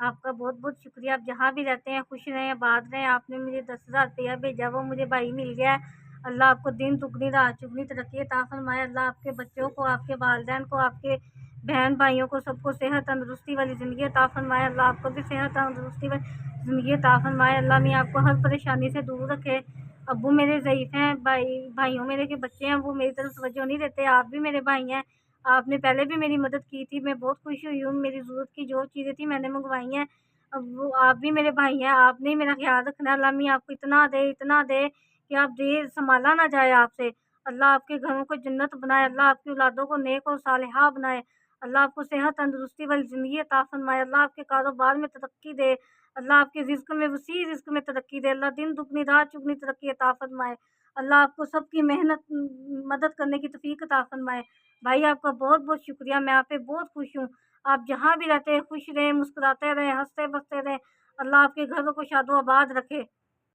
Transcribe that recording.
آپ کا بہت بہت شکریہ، آپ جہاں بھی رہتے ہیں خوش رہیں، آباد رہیں۔ آپ نے مجھے 10,000 روپیہ بھیجا، وہ مجھے بھائی مل گیا ہے۔ اللہ آپ کو دن دگنی رات چگنی ترقی عطا فرمائے۔ اللہ آپ کے بچوں کو، آپ کے والدین کو، آپ کے بہن بھائیوں کو سب کو صحت تندرستی والی زندگی عطا فرمائے۔ اللہ آپ کو بھی صحت تندرستی والی زندگی عطا فرمائے۔ اللہ میں آپ کو ہر پریشانی سے دور رکھے۔ ابو میرے ضعیف ہیں، بھائیوں میرے کے بچے ہیں، وہ میری طرف توجہ نہیں دیتے۔ آپ بھی میرے بھائی ہیں، آپ نے پہلے بھی میری مدد کی تھی، میں بہت خوش ہوئی ہوں۔ میری ضرورت کی جو چیزیں تھیں میں نے منگوائی ہیں۔ اب وہ آپ بھی میرے بھائی ہیں، آپ نے میرا خیال رکھنا ہے۔ اللہ میاں آپ کو اتنا دے کہ آپ دے سنبھالا نہ جائے آپ سے۔ اللہ آپ کے گھروں کو جنت بنائے، اللہ آپ کی اولادوں کو نیک اور صالحہ بنائے، اللہ آپ کو صحت تندرستی والی زندگی عطا فرمائے، اللہ آپ کے کاروبار میں ترقی دے، اللہ آپ کے رزق میں وسیع رزق میں ترقی دے، اللہ دن دگنی رات چگنی ترقی عطا فرمائے، اللہ آپ کو سب کی محنت مدد کرنے کی توفیق عطا فرمائے۔ بھائی آپ کا بہت بہت شکریہ، میں آپ پہ بہت خوش ہوں۔ آپ جہاں بھی رہتے ہیں خوش رہیں، مسکراتے رہیں، ہنستے بستے رہیں، اللہ آپ کے گھروں کو شاد و آباد رکھے۔